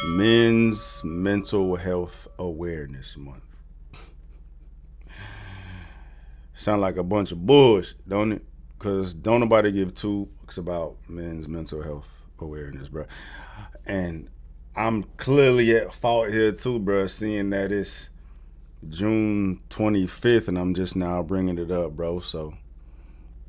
Men's Mental Health Awareness Month. Sound like a bunch of bullshit, don't it? Because don't nobody give two fucks about men's mental health awareness, bro. And I'm clearly at fault here too, bro, seeing that it's June 25th and I'm just now bringing it up, bro. So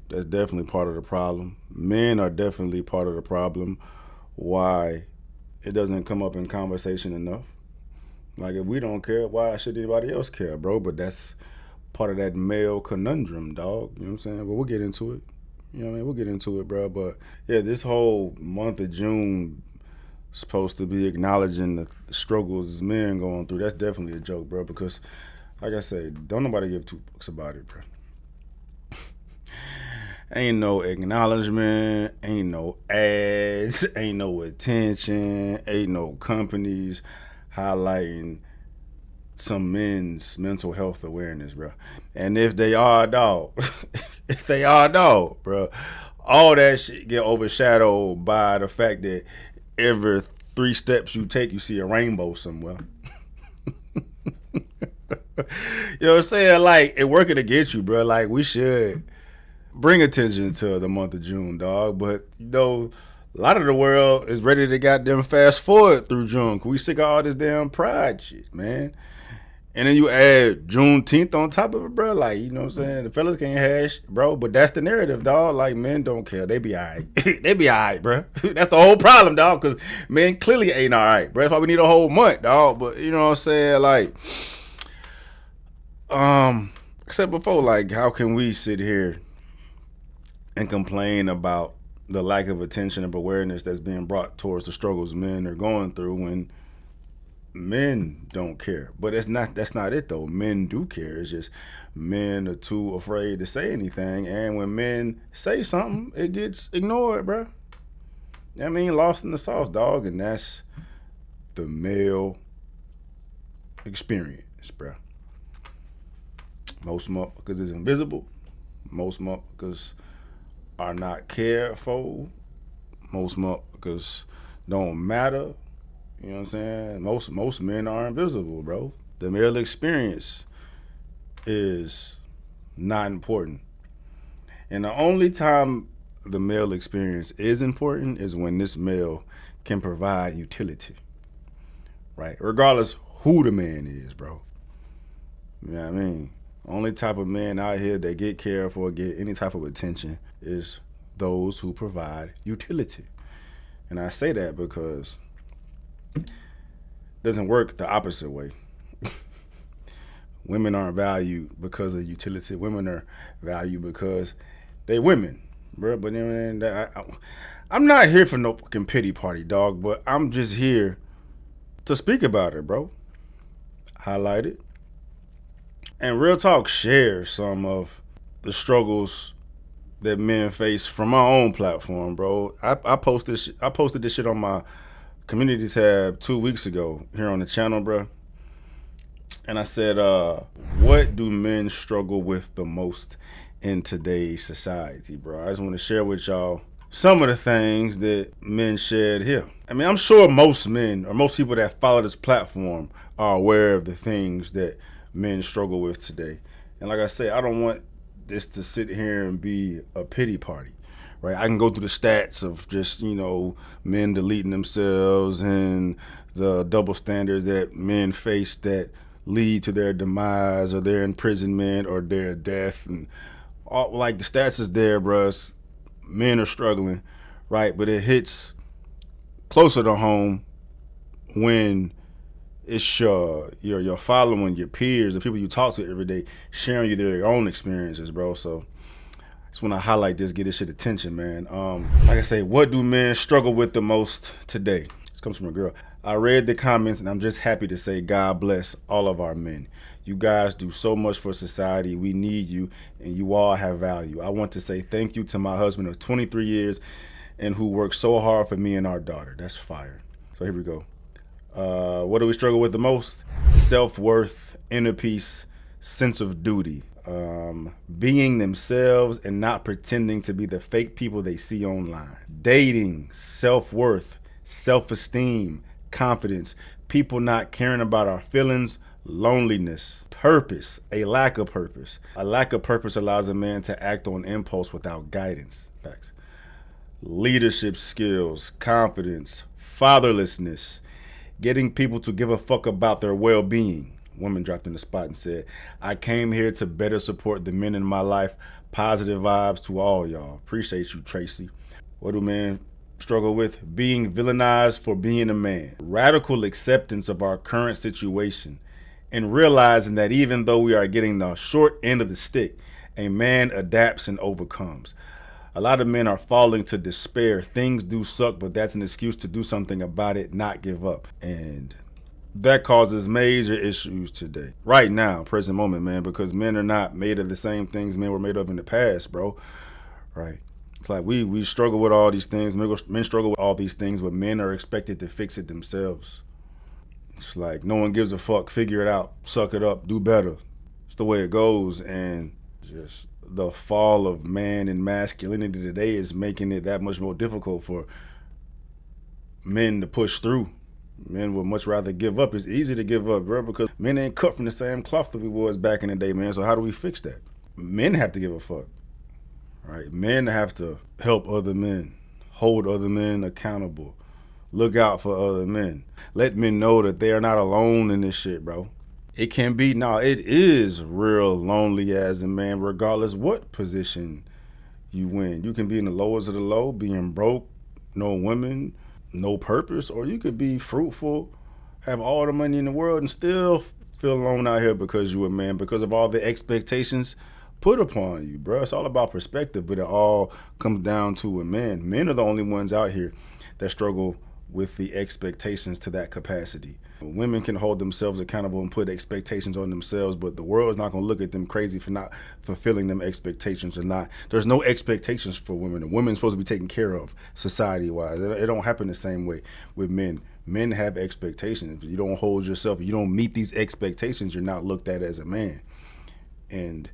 that's definitely part of the problem. Men are definitely part of the problem. Why it doesn't come up in conversation enough. Like, if we don't care, why should anybody else care, bro? But that's part of that male conundrum, dog. You know what I'm saying? But we'll get into it. You know what I mean? We'll get into it, bro. But yeah, this whole month of June is supposed to be acknowledging the struggles men going through. That's definitely a joke, bro. Because, like I said, don't nobody give two fucks about it, bro. Ain't no acknowledgement, ain't no ads, ain't no attention, ain't no companies highlighting some men's mental health awareness, bro. And if they are, dog, if they are, dog, bro, all that shit get overshadowed by the fact that every 3 steps you take, you see a rainbow somewhere. You know what I'm saying? Like, it working against you, bro. Like, we should bring attention to the month of June, dog. But, a lot of the world is ready to goddamn fast forward through June. Cause we sick of all this damn pride shit, man. And then you add Juneteenth on top of it, bro. Like, you know what I'm saying? The fellas can't hash, bro. But that's the narrative, dog. Like, men don't care. They be all right. They be all right, bro. That's the whole problem, dog. Because men clearly ain't all right, bro. That's why we need a whole month, dog. But, you know what I'm saying? Like, except before, like, how can we sit here and complain about the lack of attention and awareness that's being brought towards the struggles men are going through when men don't care? But that's not it though. Men do care. It's just men are too afraid to say anything, and when men say something, it gets ignored, bro. I mean, lost in the sauce, dog, and that's the male experience, bro. Most motherfuckers is invisible. Most motherfuckers are not cared for. Most motherfuckers don't matter. You know what I'm saying? Most men are invisible, bro. The male experience is not important. And the only time the male experience is important is when this male can provide utility. Right? Regardless who the man is, bro. You know what I mean? Only type of men out here that get cared for, get any type of attention is those who provide utility. And I say that because it doesn't work the opposite way. Women aren't valued because of utility. Women are valued because they women, bro. But I'm not here for no fucking pity party, dog. But I'm just here to speak about it, bro. Highlight it. And real talk, share some of the struggles that men face from my own platform, bro. I posted this shit on my community tab 2 weeks ago here on the channel, bro. And I said, what do men struggle with the most in today's society, bro? I just want to share with y'all some of the things that men shared here. I mean, I'm sure most men or most people that follow this platform are aware of the things that men struggle with today. And like I say, I don't want this to sit here and be a pity party, right? I can go through the stats of just, men deleting themselves and the double standards that men face that lead to their demise or their imprisonment or their death. And all, like, the stats is there, bruh. Men are struggling, right? But it hits closer to home when it's your following, your peers, the people you talk to every day, sharing you their own experiences, bro. So I just want to highlight this, get this shit attention, man. Like I say, what do men struggle with the most today? This comes from a girl. I read the comments and I'm just happy to say God bless all of our men. You guys do so much for society. We need you and you all have value. I want to say thank you to my husband of 23 years and who worked so hard for me and our daughter. That's fire. So here we go. What do we struggle with the most? Self-worth, inner peace, sense of duty. Being themselves and not pretending to be the fake people they see online. Dating, self-worth, self-esteem, confidence, people not caring about our feelings, loneliness, purpose, a lack of purpose. A lack of purpose allows a man to act on impulse without guidance. Facts. Leadership skills, confidence, fatherlessness, getting people to give a fuck about their well-being. Woman dropped in the spot and said, I came here to better support the men in my life. Positive vibes to all y'all. Appreciate you, Tracy. What do men struggle with? Being villainized for being a man. Radical acceptance of our current situation and realizing that even though we are getting the short end of the stick, a man adapts and overcomes. A lot of men are falling to despair. Things do suck, but that's an excuse to do something about it, not give up. And that causes major issues today. Right now, present moment, man, because men are not made of the same things men were made of in the past, bro. Right. It's like we struggle with all these things. Men struggle with all these things, but men are expected to fix it themselves. It's like no one gives a fuck. Figure it out. Suck it up. Do better. It's the way it goes. And just the fall of man and masculinity today is making it that much more difficult for men to push through. Men would much rather give up. It's easy to give up, bro, because men ain't cut from the same cloth that we was back in the day, man. So how do we fix that? Men have to give a fuck, right? Men have to help other men, hold other men accountable, look out for other men. Let men know that they are not alone in this shit, bro. It can be, it is real lonely as a man, regardless what position you win. You can be in the lowest of the low, being broke, no women, no purpose, or you could be fruitful, have all the money in the world and still feel alone out here because you're a man, because of all the expectations put upon you, bro. It's all about perspective, but it all comes down to a man. Men are the only ones out here that struggle with the expectations to that capacity. Women can hold themselves accountable and put expectations on themselves, but the world is not going to look at them crazy for not fulfilling them expectations or not. There's no expectations for women. The women's supposed to be taken care of society-wise. It don't happen the same way with men. Men have expectations. If you don't hold yourself, if you don't meet these expectations, you're not looked at as a man. And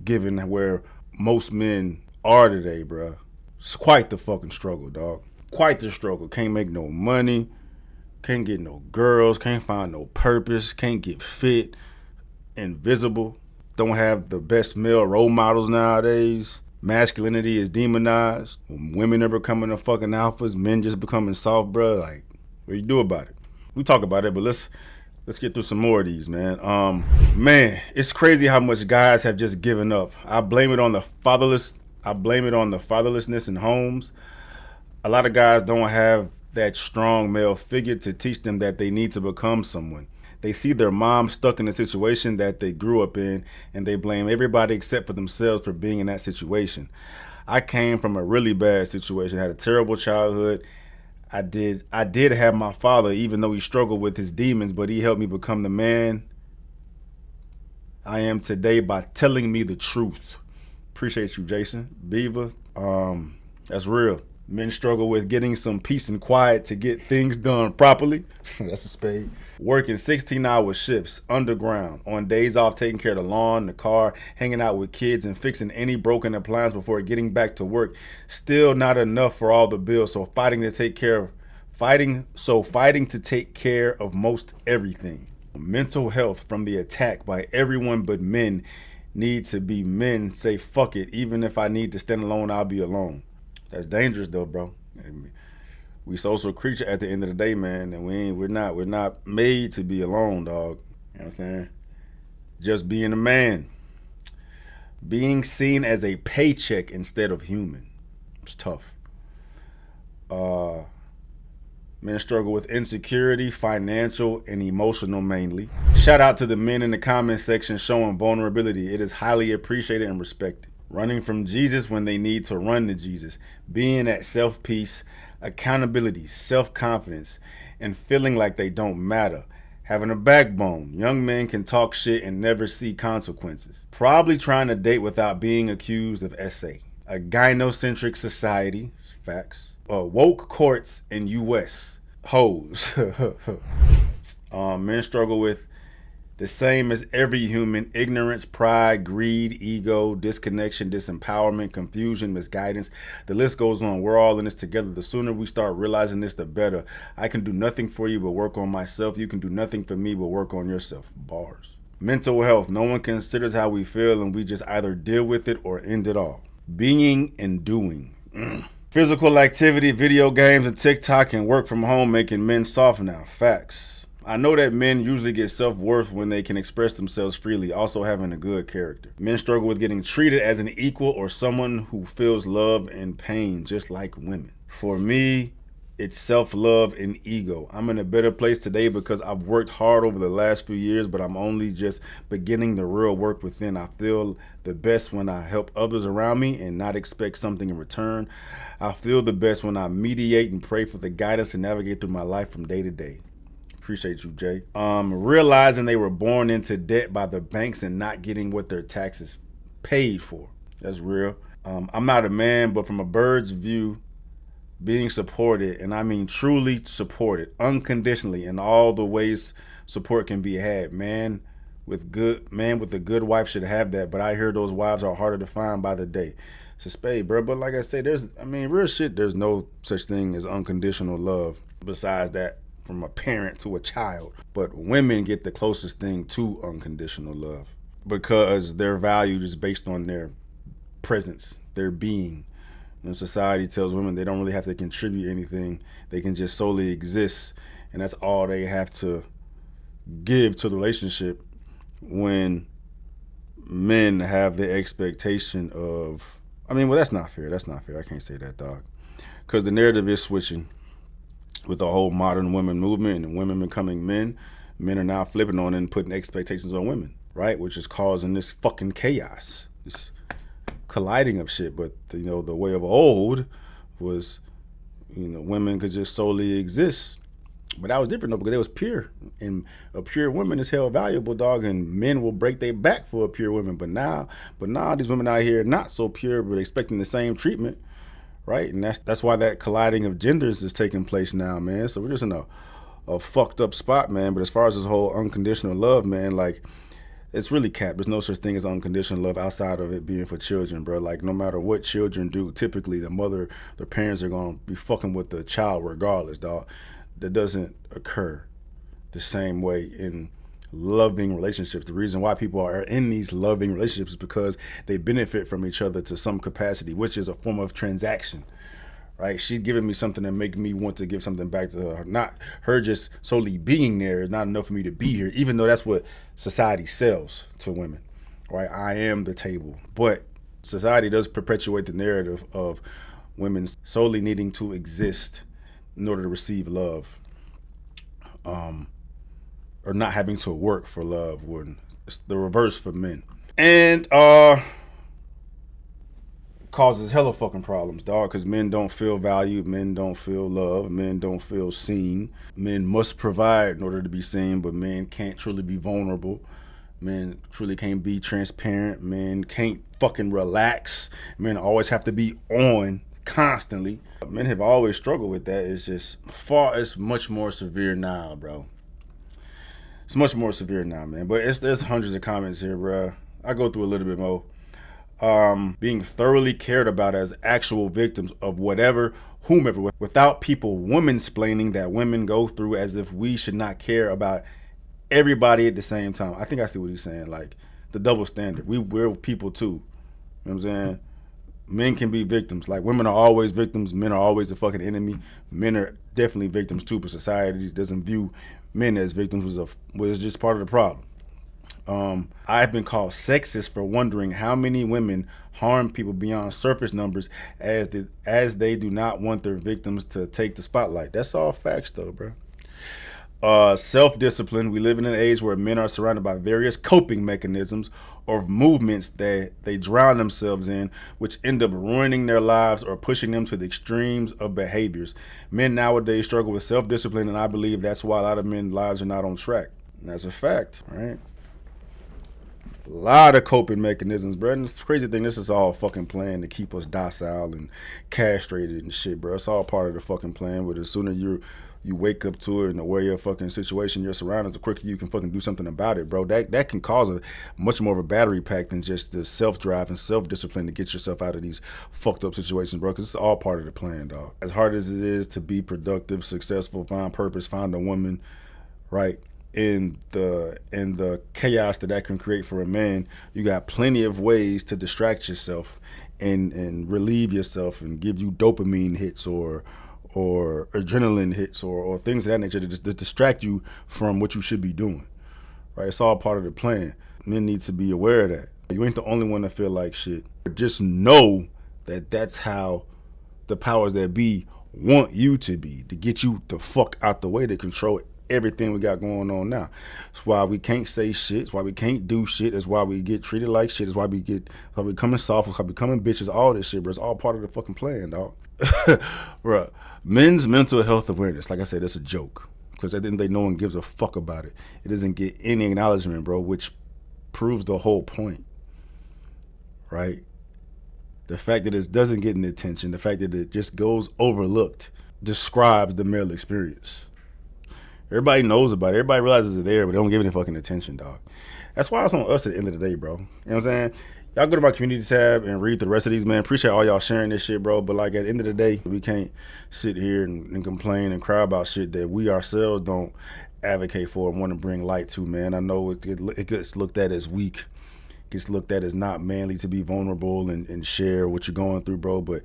given where most men are today, bro, it's quite the fucking struggle, dog. Quite the struggle. Can't make no money. Can't get no girls, can't find no purpose, can't get fit, invisible, don't have the best male role models nowadays. Masculinity is demonized. Women are becoming the fucking alphas, men just becoming soft, bro. Like, what do you do about it? We talk about it, but let's get through some more of these, man. Man, it's crazy how much guys have just given up. I blame it on the fatherlessness in homes. A lot of guys don't have that strong male figure to teach them that they need to become someone. They see their mom stuck in a situation that they grew up in, and they blame everybody except for themselves for being in that situation. I came from a really bad situation, had a terrible childhood. I did have my father, even though he struggled with his demons, but he helped me become the man I am today by telling me the truth. Appreciate you, Jason. Beaver, that's real. Men struggle with getting some peace and quiet to get things done properly. That's a spade. Working 16-hour shifts, underground, on days off taking care of the lawn, the car, hanging out with kids, and fixing any broken appliance before getting back to work. Still not enough for all the bills, so fighting to take care of most everything. Mental health from the attack by everyone but men need to be men. Say fuck it, even if I need to stand alone, I'll be alone. That's dangerous though, bro. We social creature at the end of the day, man, and we're not made to be alone, dog. You know what I'm saying? Just being a man. Being seen as a paycheck instead of human. It's tough. Men struggle with insecurity, financial and emotional mainly. Shout out to the men in the comment section showing vulnerability. It is highly appreciated and respected. Running from Jesus when they need to run to Jesus. Being at self-peace, accountability, self-confidence, and feeling like they don't matter. Having a backbone. Young men can talk shit and never see consequences. Probably trying to date without being accused of SA. A gynocentric society. Facts. Woke courts in U.S. Hoes. Men struggle with The same as every human: ignorance, pride, greed, ego, disconnection, disempowerment, confusion, misguidance. The list goes on. We're all in this together. The sooner we start realizing this, the better. I can do nothing for you but work on myself. You can do nothing for me but work on yourself. Bars. Mental health. No one considers how we feel, and we just either deal with it or end it all. Being and doing. Physical activity, video games, and TikTok and work from home making men soft now. Facts. I know that men usually get self-worth when they can express themselves freely, also having a good character. Men struggle with getting treated as an equal or someone who feels love and pain, just like women. For me, it's self-love and ego. I'm in a better place today because I've worked hard over the last few years, but I'm only just beginning the real work within. I feel the best when I help others around me and not expect something in return. I feel the best when I mediate and pray for the guidance to navigate through my life from day to day. Appreciate you, Jay. Realizing they were born into debt by the banks and not getting what their taxes paid for. That's real. I'm not a man, but from a bird's view, being supported, and I mean truly supported, unconditionally, in all the ways support can be had. Man with a good wife should have that, but I hear those wives are harder to find by the day. It's a spade, bro. But like I say, real shit, there's no such thing as unconditional love besides that from a parent to a child. But women get the closest thing to unconditional love because their value is based on their presence, their being. And society tells women they don't really have to contribute anything. They can just solely exist. And that's all they have to give to the relationship, when men have the expectation of, that's not fair. That's not fair. I can't say that, dog. Because the narrative is switching with the whole modern women movement and women becoming men. Men are now flipping on it and putting expectations on women, right? Which is causing this fucking chaos, this colliding of shit. But the way of old was, women could just solely exist. But that was different though, because they was pure, and a pure woman is held valuable, dog. And men will break their back for a pure woman. But now these women out here are not so pure, but expecting the same treatment, right? And that's why that colliding of genders is taking place now, man. So we're just in a fucked up spot, man. But as far as this whole unconditional love, man, like, it's really cap. There's no such thing as unconditional love outside of it being for children, bro. Like, no matter what children do, typically the parents are gonna be fucking with the child regardless, dog. That doesn't occur the same way in loving relationships. The reason why people are in these loving relationships is because they benefit from each other to some capacity, which is a form of transaction, right? She's giving me something that make me want to give something back to her. Not her just solely being there is not enough for me to be here, even though that's what society sells to women, right? I am the table. But society does perpetuate the narrative of women solely needing to exist in order to receive love, or not having to work for love. When it's the reverse for men, and causes hella fucking problems, dog. Because men don't feel valued, men don't feel love, men don't feel seen. Men must provide in order to be seen, but men can't truly be vulnerable. Men truly can't be transparent. Men can't fucking relax. Men always have to be on constantly. Men have always struggled with that. It's much more severe now, bro. It's much more severe now, man. But there's hundreds of comments here, bro. I go through a little bit more. Being thoroughly cared about as actual victims of whatever, whomever, without people women-splaining that women go through, as if we should not care about everybody at the same time. I think I see what he's saying, like the double standard. We're people too. You know what I'm saying? Men can be victims. Like, women are always victims. Men are always the fucking enemy. Men are definitely victims too, but society doesn't view men as victims, was just part of the problem. I've been called sexist for wondering how many women harm people beyond surface numbers, as they do not want their victims to take the spotlight. That's all facts though, bro. Self-discipline. We live in an age where men are surrounded by various coping mechanisms or movements that they drown themselves in, which end up ruining their lives or pushing them to the extremes of behaviors. Men nowadays struggle with self-discipline, and I believe that's why a lot of men's lives are not on track. And that's a fact, right? A lot of coping mechanisms, bro. And the crazy thing, this is all fucking plan to keep us docile and castrated and shit, bro. It's all part of the fucking plan. But as soon as you wake up to it and aware your fucking situation, your surroundings, the quicker you can fucking do something about it, bro. That can cause a much more of a battery pack than just the self drive and self discipline to get yourself out of these fucked up situations, bro. Because it's all part of the plan, dog. As hard as it is to be productive, successful, find purpose, find a woman, right? In the chaos that can create for a man, you got plenty of ways to distract yourself and relieve yourself and give you dopamine hits or adrenaline hits or things of that nature to just to distract you from what you should be doing. Right? It's all part of the plan. Men need to be aware of that. You ain't the only one that feel like shit. Just know that that's how the powers that be want you to be, to get you the fuck out the way, to control everything we got going on now. It's why we can't say shit. It's why we can't do shit. It's why we get treated like shit. It's why we becoming soft. It's why we becoming bitches. All this shit, bro. It's all part of the fucking plan, dog. Bro, men's mental health awareness, like I said, it's a joke. Because at the end of the day, no one gives a fuck about it. It doesn't get any acknowledgement, bro, which proves the whole point, right? The fact that it doesn't get any attention, the fact that it just goes overlooked, describes the male experience. Everybody knows about it. Everybody realizes it's there, but they don't give any fucking attention, dog. That's why it's on us at the end of the day, bro. You know what I'm saying? Y'all go to my community tab and read the rest of these, man. Appreciate all y'all sharing this shit, bro. But like at the end of the day, we can't sit here and complain and cry about shit that we ourselves don't advocate for and want to bring light to, man. I know it gets looked at as weak, gets looked at as not manly to be vulnerable and share what you're going through, bro. But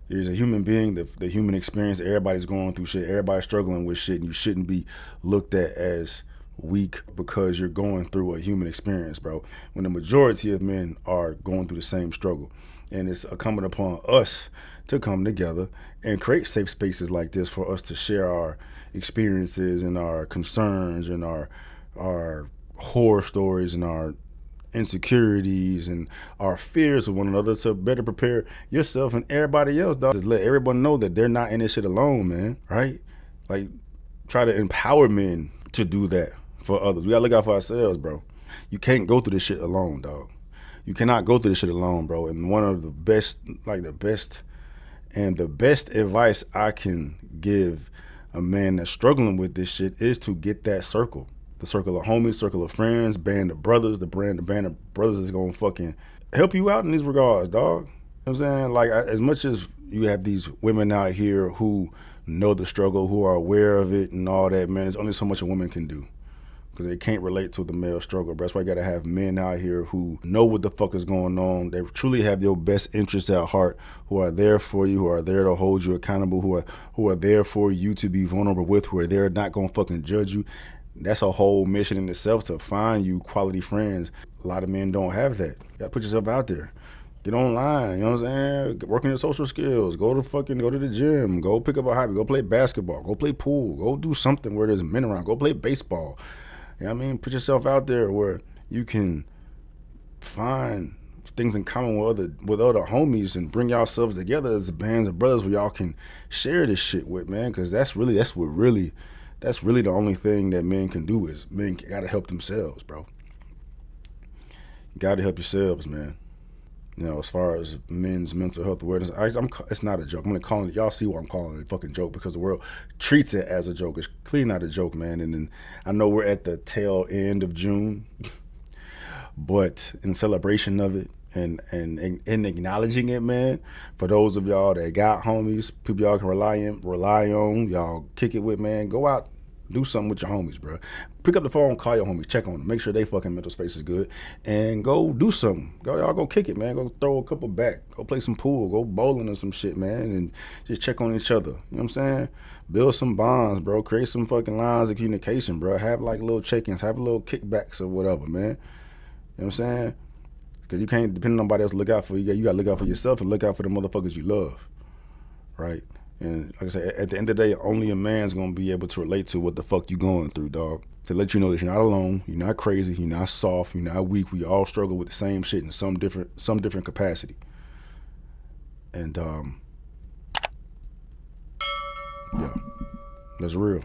there's a human being, the human experience. Everybody's going through shit. Everybody's struggling with shit, and you shouldn't be looked at as weak because you're going through a human experience, bro. When the majority of men are going through the same struggle, and it's incumbent upon us to come together and create safe spaces like this for us to share our experiences and our concerns and our horror stories and our insecurities and our fears of one another to better prepare yourself and everybody else, dog. Just let everyone know that they're not in this shit alone, man, right? Like, try to empower men to do that for others. We gotta look out for ourselves, bro. You can't go through this shit alone, dog. You cannot go through this shit alone, bro. And one of the best advice I can give a man that's struggling with this shit is to get that circle. The circle of homies, circle of friends, band of brothers. The band of brothers is gonna fucking help you out in these regards, dog. You know what I'm saying? Like, as much as you have these women out here who know the struggle, who are aware of it and all that, man, there's only so much a woman can do. Because they can't relate to the male struggle. But that's why you gotta have men out here who know what the fuck is going on. They truly have your best interests at heart, who are there for you, who are there to hold you accountable, who are there for you to be vulnerable with, who are there not gonna fucking judge you. That's a whole mission in itself, to find you quality friends. A lot of men don't have that. You gotta put yourself out there. Get online, you know what I'm saying? Work on your social skills. Go to the gym. Go pick up a hobby. Go play basketball. Go play pool. Go do something where there's men around. Go play baseball. You know what I mean? Put yourself out there where you can find things in common with other homies and bring yourselves together as bands of brothers where y'all can share this shit with, man. Because that's really the only thing that men can do. Is men gotta help themselves, bro. You gotta help yourselves, man. You know, as far as men's mental health awareness, it's not a joke. I'm gonna call it. Y'all see why I'm calling it a fucking joke, because the world treats it as a joke. It's clearly not a joke, man. And then I know we're at the tail end of June, but in celebration of it and acknowledging it, man, for those of y'all that got homies, people y'all can rely on, y'all kick it with, man, go out. Do something with your homies, bro. Pick up the phone, call your homies, check on them, make sure they fucking mental space is good, and go do something. Y'all go kick it, man. Go throw a couple back. Go play some pool. Go bowling or some shit, man, and just check on each other. You know what I'm saying? Build some bonds, bro. Create some fucking lines of communication, bro. Have like little check-ins. Have little kickbacks or whatever, man. You know what I'm saying? Because you can't depend on nobody else to look out for you. You got to look out for yourself and look out for the motherfuckers you love, right? And like I said, at the end of the day, only a man's gonna be able to relate to what the fuck you going through, dog. To let you know that you're not alone, you're not crazy, you're not soft, you're not weak. We all struggle with the same shit in some different capacity. And yeah, that's real.